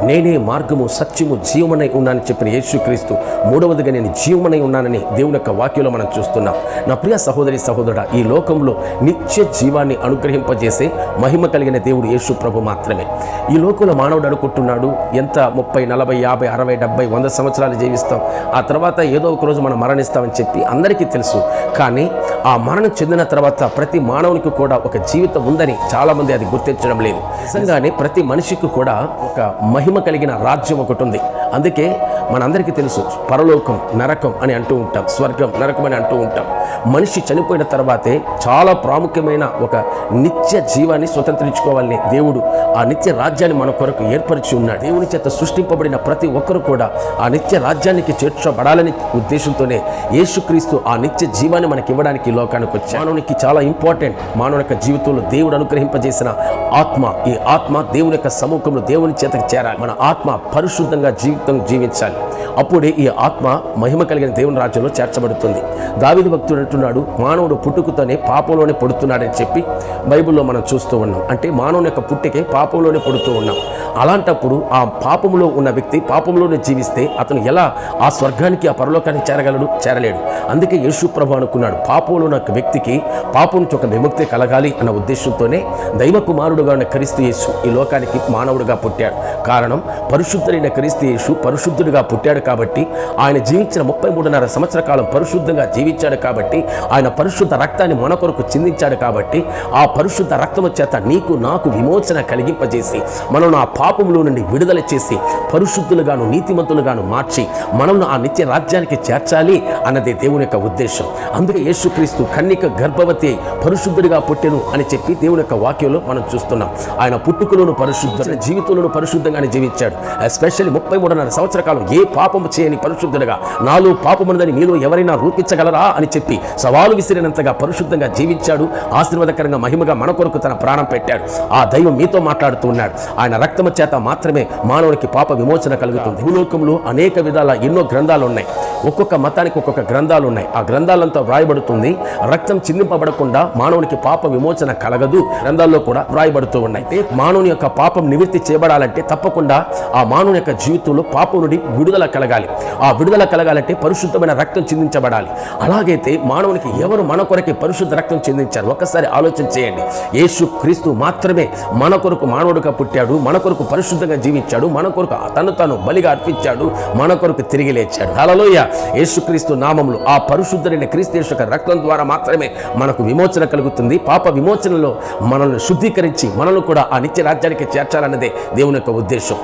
నేనే మార్గము సత్యము జీవమనై ఉన్నానని చెప్పిన యేసుక్రీస్తు మూడవదిగా నేను జీవమనై ఉన్నానని దేవుని యొక్క వాక్యంలో మనం చూస్తున్నాం. నా ప్రియ సహోదరి సహోదరుడా, ఈ లోకంలో నిత్య జీవాన్ని అనుగ్రహింపజేసే మహిమ కలిగిన దేవుడు యేసు ప్రభు మాత్రమే. ఈ లోకంలో మానవుడు అనుకుంటున్నాడు, ఎంత 30, 40, 50, 60, 70, 100 సంవత్సరాలు జీవిస్తాం, ఆ తర్వాత ఏదో ఒక రోజు మనం మరణిస్తామని చెప్పి అందరికీ తెలుసు. కానీ ఆ మరణం చెందిన తర్వాత ప్రతి మానవునికి కూడా ఒక జీవితం ఉందని చాలామంది అది గుర్తించడం లేదు. నిజంగానే ప్రతి మనిషికి కూడా ఒక మహిమ కలిగిన రాజ్యం ఒకటి ఉంది. అందుకే మనందరికీ తెలుసు, పరలోకం నరకం అని అంటూ ఉంటాం, స్వర్గం నరకం అని అంటూ ఉంటాం. మనిషి చనిపోయిన తర్వాతే చాలా ప్రాముఖ్యమైన ఒక నిత్య జీవాన్ని స్వతంత్రించుకోవాలని దేవుడు ఆ నిత్య రాజ్యాన్ని మన కొరకు ఏర్పరిచి ఉన్నాడు. దేవుని చేత సృష్టింపబడిన ప్రతి ఒక్కరు కూడా ఆ నిత్య రాజ్యానికి చేర్చబడాలని ఉద్దేశంతోనే యేసుక్రీస్తు ఆ నిత్య జీవాన్ని మనకి ఇవ్వడానికి ఈ లోకానికి వచ్చాడు. మానవునికి చాలా ఇంపార్టెంట్. మానవుని యొక్క జీవితంలో దేవుడు అనుగ్రహింపజేసిన ఆత్మ, ఈ ఆత్మ దేవుని యొక్క సముఖంలో దేవుని చేతకు చేరాలి. మన ఆత్మ పరిశుద్ధంగా జీవించాలి. అప్పుడే ఈ ఆత్మ మహిమ కలిగిన దేవుని రాజ్యంలో చేర్చబడుతుంది. దావీదు భక్తుడు అంటున్నాడు, మానవుడు పుట్టుకతోనే పాపంలోనే పుడుతున్నాడని చెప్పి బైబిల్లో మనం చూస్తూ ఉన్నాం. అంటే మానవుని యొక్క పుట్టికే పాపంలోనే పుడుతూ ఉన్నాం. అలాంటప్పుడు ఆ పాపంలో ఉన్న వ్యక్తి పాపంలోనే జీవిస్తే అతను ఎలా ఆ స్వర్గానికి, ఆ పరలోకానికి చేరగలడు? చేరలేడు. అందుకే యేసు ప్రభు అనుకున్నాడు, పాపంలో ఉన్న వ్యక్తికి పాపం నుంచి ఒక విముక్తి కలగాలి అన్న ఉద్దేశంతోనే దైవ కుమారుడుగా ఉన్న క్రీస్తు యేసు ఈ లోకానికి మానవుడిగా పుట్టాడు. కారణం, పరిశుద్ధుడైన క్రీస్తు యేసు పరిశుద్ధుడిగా పుట్టాడు కాబట్టి, ఆయన జీవించిన 33.5 సంవత్సర కాలం పరిశుద్ధంగా జీవించాడు కాబట్టి, ఆయన పరిశుద్ధ రక్తాన్ని మన కొరకు చిందించాడు కాబట్టి, ఆ పరిశుద్ధ రక్తము చేత నీకు నాకు విమోచన కలిగింపజేసి మనల్ని ఆ పాపములో నుండి విడుదల చేసి పరిశుద్ధులుగాను నీతిమంతులుగాను మార్చి మనల్ని ఆ నిత్య రాజ్యానికి చేర్చాలి అన్నదే దేవుని యొక్క ఉద్దేశం. అందుకే యేసుక్రీస్తు కన్యక గర్భవతి పరిశుద్ధుడిగా పుట్టెను అని చెప్పి దేవుని యొక్క వాక్యంలో మనం చూస్తున్నాం. ఆయన పుట్టుకలోను పరిశుద్ధుడు, జీవితంలోను పరిశుద్ధంగానే జీవించాడు. ఎస్పెషల్లీ 33.5 సంవత్సర కాలం ఏ పాపము చేయని పరిశుద్ధుడుగా, నాలో పాపమున్నదని మీలో ఎవరైనా రూపించగలరా అని చెప్పి సవాలు విసిరినంతగా పరిశుద్ధంగా జీవించాడు. ఆశీర్వాదకరంగా మహిమగా మన కొరకు తన ప్రాణం పెట్టాడు. ఆ దైవం మీతో మాట్లాడుతూ ఉన్నాడు. ఆయన రక్తము చేత మాత్రమే మానవునికి పాప విమోచన కలుగుతుంది. భూలోకంలో అనేక విధాల ఎన్నో గ్రంథాలు ఉన్నాయి. ఒక్కొక్క మతానికి ఒక్కొక్క గ్రంథాలు ఉన్నాయి. ఆ గ్రంథాలంతా వ్రాయబడుతుంది, రక్తం చిందింపబడకుండా మానవునికి పాప విమోచన కలగదు. గ్రంథాల్లో కూడా వ్రాయబడుతూ ఉన్నాయి. మానవుని యొక్క పాపం నివృత్తి చేయబడాలంటే తప్పకుండా ఆ మానవుని యొక్క జీవితంలో పాపం నుండి విడుదల కలగాలి. ఆ విడుదల కలగాలంటే పరిశుద్ధమైన రక్తం చిందించబడాలి. అలాగైతే మానవునికి ఎవరు మన కొరకే పరిశుద్ధ రక్తం చిందించారు? ఒక్కసారి ఆలోచన చేయండి. యేసు క్రీస్తు మాత్రమే మన కొరకు మానవుడిగా పుట్టాడు, మన కొరకు పరిశుద్ధంగా జీవించాడు, మన కొరకు తను తాను బలిగా అర్పించాడు, మన కొరకు తిరిగి లేచాడు. హల్లెలూయా. యేసుక్రీస్తు నామములో ఆ పరిశుద్ధుడైన క్రీస్తు యేసు యొక్క రక్తం ద్వారా మాత్రమే మనకు విమోచన కలుగుతుంది. పాప విమోచనలో మనల్ని శుద్ధీకరించి మనల్ని కూడా ఆ నిత్య రాజ్యానికి చేర్చాలన్నదే దేవుని యొక్క ఉద్దేశం.